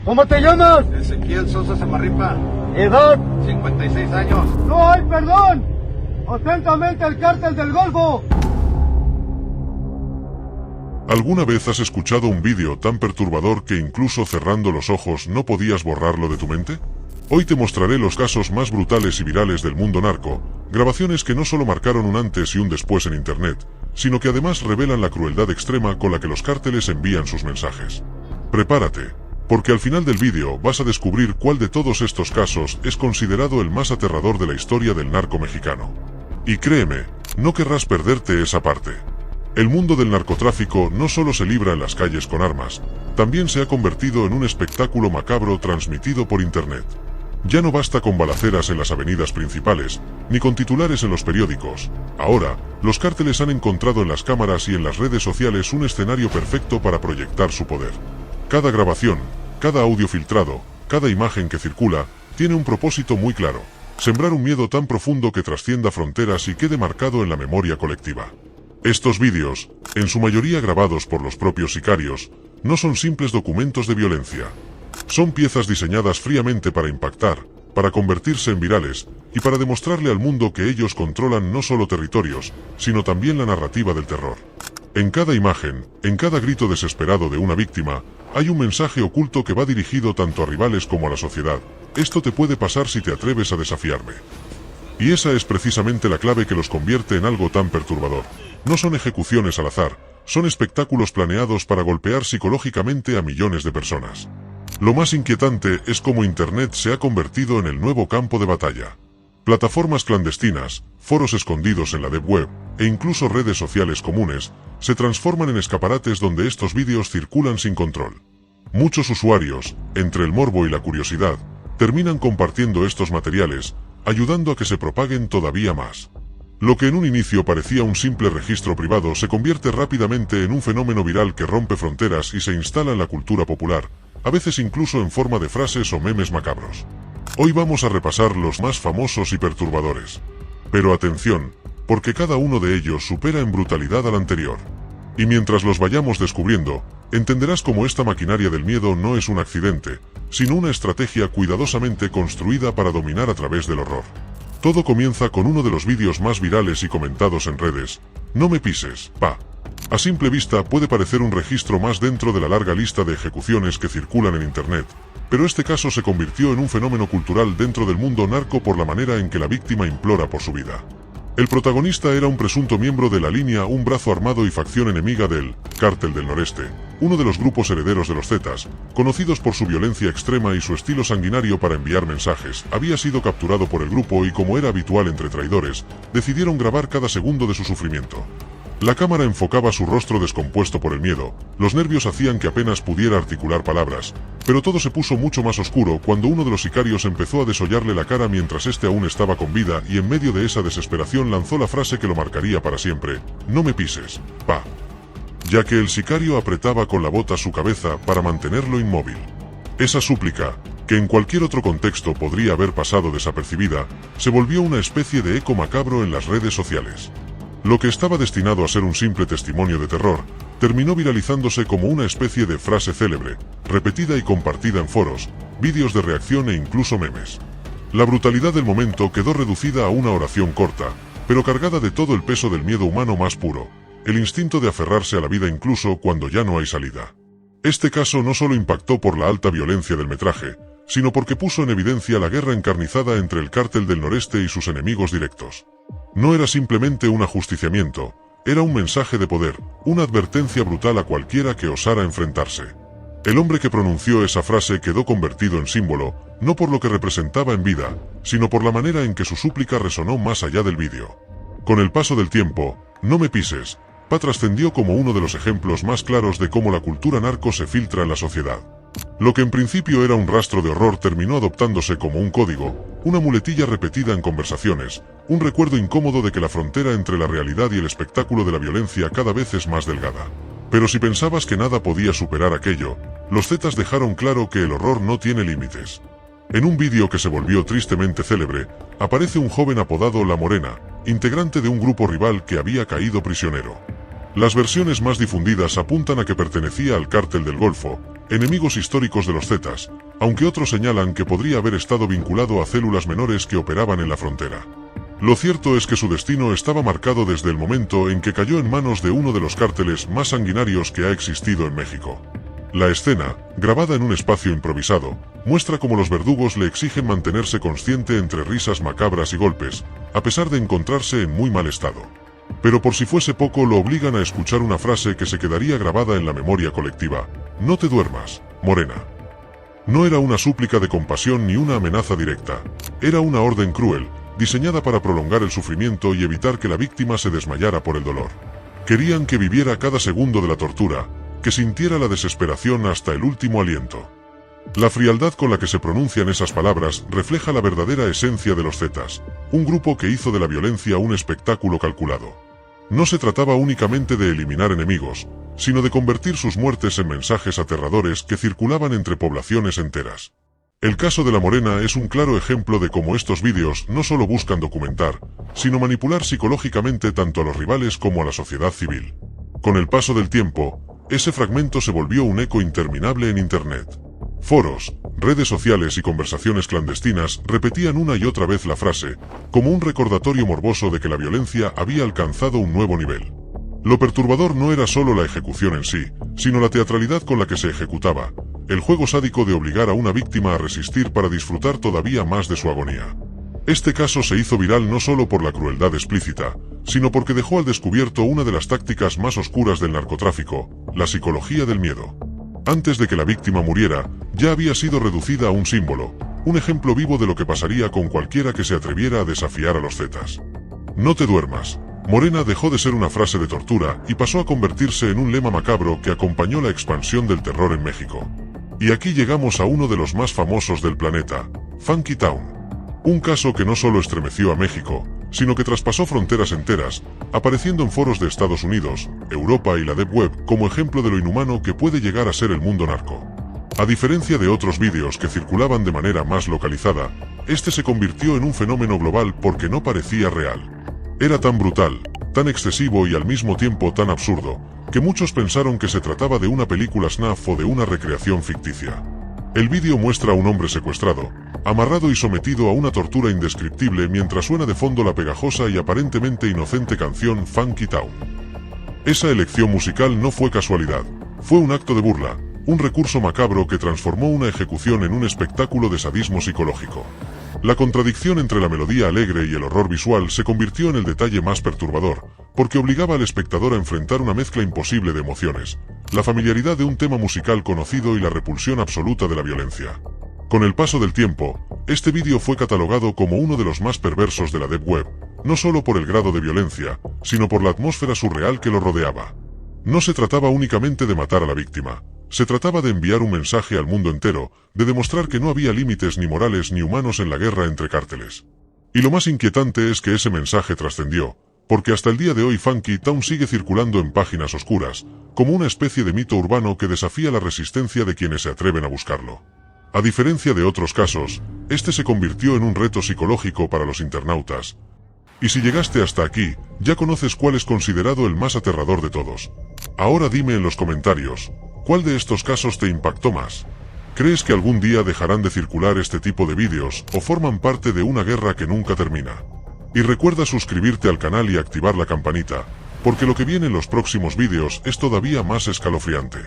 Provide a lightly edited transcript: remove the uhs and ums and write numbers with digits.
¿Cómo te llamas? Ezequiel Sosa Samarripa. ¿Edad? 56 años. ¡No hay perdón! ¡Atentamente el Cártel del Golfo! ¿Alguna vez has escuchado un vídeo tan perturbador que incluso cerrando los ojos no podías borrarlo de tu mente? Hoy te mostraré los casos más brutales y virales del mundo narco, grabaciones que no solo marcaron un antes y un después en internet, sino que además revelan la crueldad extrema con la que los cárteles envían sus mensajes. Prepárate, porque al final del vídeo vas a descubrir cuál de todos estos casos es considerado el más aterrador de la historia del narco mexicano. Y créeme, no querrás perderte esa parte. El mundo del narcotráfico no solo se libra en las calles con armas, también se ha convertido en un espectáculo macabro transmitido por internet. Ya no basta con balaceras en las avenidas principales, ni con titulares en los periódicos. Ahora, los cárteles han encontrado en las cámaras y en las redes sociales un escenario perfecto para proyectar su poder. Cada grabación, cada audio filtrado, cada imagen que circula, tiene un propósito muy claro: sembrar un miedo tan profundo que trascienda fronteras y quede marcado en la memoria colectiva. Estos vídeos, en su mayoría grabados por los propios sicarios, no son simples documentos de violencia. Son piezas diseñadas fríamente para impactar, para convertirse en virales, y para demostrarle al mundo que ellos controlan no solo territorios, sino también la narrativa del terror. En cada imagen, en cada grito desesperado de una víctima, hay un mensaje oculto que va dirigido tanto a rivales como a la sociedad: esto te puede pasar si te atreves a desafiarme. Y esa es precisamente la clave que los convierte en algo tan perturbador. No son ejecuciones al azar, son espectáculos planeados para golpear psicológicamente a millones de personas. Lo más inquietante es cómo Internet se ha convertido en el nuevo campo de batalla. Plataformas clandestinas, foros escondidos en la deep web, e incluso redes sociales comunes, se transforman en escaparates donde estos vídeos circulan sin control. Muchos usuarios, entre el morbo y la curiosidad, terminan compartiendo estos materiales, ayudando a que se propaguen todavía más. Lo que en un inicio parecía un simple registro privado se convierte rápidamente en un fenómeno viral que rompe fronteras y se instala en la cultura popular, a veces incluso en forma de frases o memes macabros. Hoy vamos a repasar los más famosos y perturbadores. Pero atención, porque cada uno de ellos supera en brutalidad al anterior. Y mientras los vayamos descubriendo, entenderás cómo esta maquinaria del miedo no es un accidente, sino una estrategia cuidadosamente construida para dominar a través del horror. Todo comienza con uno de los vídeos más virales y comentados en redes: "No me pises, pa". A simple vista puede parecer un registro más dentro de la larga lista de ejecuciones que circulan en internet, pero este caso se convirtió en un fenómeno cultural dentro del mundo narco por la manera en que la víctima implora por su vida. El protagonista era un presunto miembro de la línea, un brazo armado y facción enemiga del Cártel del Noreste, uno de los grupos herederos de los Zetas, conocidos por su violencia extrema y su estilo sanguinario para enviar mensajes. Había sido capturado por el grupo y, como era habitual entre traidores, decidieron grabar cada segundo de su sufrimiento. La cámara enfocaba su rostro descompuesto por el miedo, los nervios hacían que apenas pudiera articular palabras, pero todo se puso mucho más oscuro cuando uno de los sicarios empezó a desollarle la cara mientras este aún estaba con vida, y en medio de esa desesperación lanzó la frase que lo marcaría para siempre: "No me pises, pa", ya que el sicario apretaba con la bota su cabeza para mantenerlo inmóvil. Esa súplica, que en cualquier otro contexto podría haber pasado desapercibida, se volvió una especie de eco macabro en las redes sociales. Lo que estaba destinado a ser un simple testimonio de terror, terminó viralizándose como una especie de frase célebre, repetida y compartida en foros, vídeos de reacción e incluso memes. La brutalidad del momento quedó reducida a una oración corta, pero cargada de todo el peso del miedo humano más puro, el instinto de aferrarse a la vida incluso cuando ya no hay salida. Este caso no solo impactó por la alta violencia del metraje, sino porque puso en evidencia la guerra encarnizada entre el Cártel del Noreste y sus enemigos directos. No era simplemente un ajusticiamiento, era un mensaje de poder, una advertencia brutal a cualquiera que osara enfrentarse. El hombre que pronunció esa frase quedó convertido en símbolo, no por lo que representaba en vida, sino por la manera en que su súplica resonó más allá del vídeo. Con el paso del tiempo, "No me pises, pa" trascendió como uno de los ejemplos más claros de cómo la cultura narco se filtra en la sociedad. Lo que en principio era un rastro de horror terminó adoptándose como un código, una muletilla repetida en conversaciones, un recuerdo incómodo de que la frontera entre la realidad y el espectáculo de la violencia cada vez es más delgada. Pero si pensabas que nada podía superar aquello, los Zetas dejaron claro que el horror no tiene límites. En un vídeo que se volvió tristemente célebre, aparece un joven apodado La Morena, integrante de un grupo rival que había caído prisionero. Las versiones más difundidas apuntan a que pertenecía al Cártel del Golfo, enemigos históricos de los Zetas, aunque otros señalan que podría haber estado vinculado a células menores que operaban en la frontera. Lo cierto es que su destino estaba marcado desde el momento en que cayó en manos de uno de los cárteles más sanguinarios que ha existido en México. La escena, grabada en un espacio improvisado, muestra cómo los verdugos le exigen mantenerse consciente entre risas macabras y golpes, a pesar de encontrarse en muy mal estado. Pero por si fuese poco, lo obligan a escuchar una frase que se quedaría grabada en la memoria colectiva: "No te duermas, Morena". No era una súplica de compasión ni una amenaza directa, era una orden cruel, diseñada para prolongar el sufrimiento y evitar que la víctima se desmayara por el dolor. Querían que viviera cada segundo de la tortura, que sintiera la desesperación hasta el último aliento. La frialdad con la que se pronuncian esas palabras refleja la verdadera esencia de los Zetas, un grupo que hizo de la violencia un espectáculo calculado. No se trataba únicamente de eliminar enemigos, sino de convertir sus muertes en mensajes aterradores que circulaban entre poblaciones enteras. El caso de la Morena es un claro ejemplo de cómo estos vídeos no solo buscan documentar, sino manipular psicológicamente tanto a los rivales como a la sociedad civil. Con el paso del tiempo, ese fragmento se volvió un eco interminable en Internet. Foros, redes sociales y conversaciones clandestinas repetían una y otra vez la frase, como un recordatorio morboso de que la violencia había alcanzado un nuevo nivel. Lo perturbador no era solo la ejecución en sí, sino la teatralidad con la que se ejecutaba, el juego sádico de obligar a una víctima a resistir para disfrutar todavía más de su agonía. Este caso se hizo viral no solo por la crueldad explícita, sino porque dejó al descubierto una de las tácticas más oscuras del narcotráfico, la psicología del miedo. Antes de que la víctima muriera, ya había sido reducida a un símbolo, un ejemplo vivo de lo que pasaría con cualquiera que se atreviera a desafiar a los Zetas. No te duermas, Morena dejó de ser una frase de tortura y pasó a convertirse en un lema macabro que acompañó la expansión del terror en México. Y aquí llegamos a uno de los más famosos del planeta, Funky Town. Un caso que no solo estremeció a México, sino que traspasó fronteras enteras, apareciendo en foros de Estados Unidos, Europa y la Deep Web como ejemplo de lo inhumano que puede llegar a ser el mundo narco. A diferencia de otros vídeos que circulaban de manera más localizada, este se convirtió en un fenómeno global porque no parecía real. Era tan brutal, tan excesivo y al mismo tiempo tan absurdo, que muchos pensaron que se trataba de una película snuff o de una recreación ficticia. El vídeo muestra a un hombre secuestrado, amarrado y sometido a una tortura indescriptible mientras suena de fondo la pegajosa y aparentemente inocente canción Funky Town. Esa elección musical no fue casualidad, fue un acto de burla, un recurso macabro que transformó una ejecución en un espectáculo de sadismo psicológico. La contradicción entre la melodía alegre y el horror visual se convirtió en el detalle más perturbador, porque obligaba al espectador a enfrentar una mezcla imposible de emociones, la familiaridad de un tema musical conocido y la repulsión absoluta de la violencia. Con el paso del tiempo, este vídeo fue catalogado como uno de los más perversos de la Deep Web, no solo por el grado de violencia, sino por la atmósfera surreal que lo rodeaba. No se trataba únicamente de matar a la víctima, se trataba de enviar un mensaje al mundo entero, de demostrar que no había límites ni morales ni humanos en la guerra entre cárteles. Y lo más inquietante es que ese mensaje trascendió, porque hasta el día de hoy Funky Town sigue circulando en páginas oscuras, como una especie de mito urbano que desafía la resistencia de quienes se atreven a buscarlo. A diferencia de otros casos, este se convirtió en un reto psicológico para los internautas. Y si llegaste hasta aquí, ya conoces cuál es considerado el más aterrador de todos. Ahora dime en los comentarios, ¿cuál de estos casos te impactó más? ¿Crees que algún día dejarán de circular este tipo de vídeos o forman parte de una guerra que nunca termina? Y recuerda suscribirte al canal y activar la campanita, porque lo que viene en los próximos vídeos es todavía más escalofriante.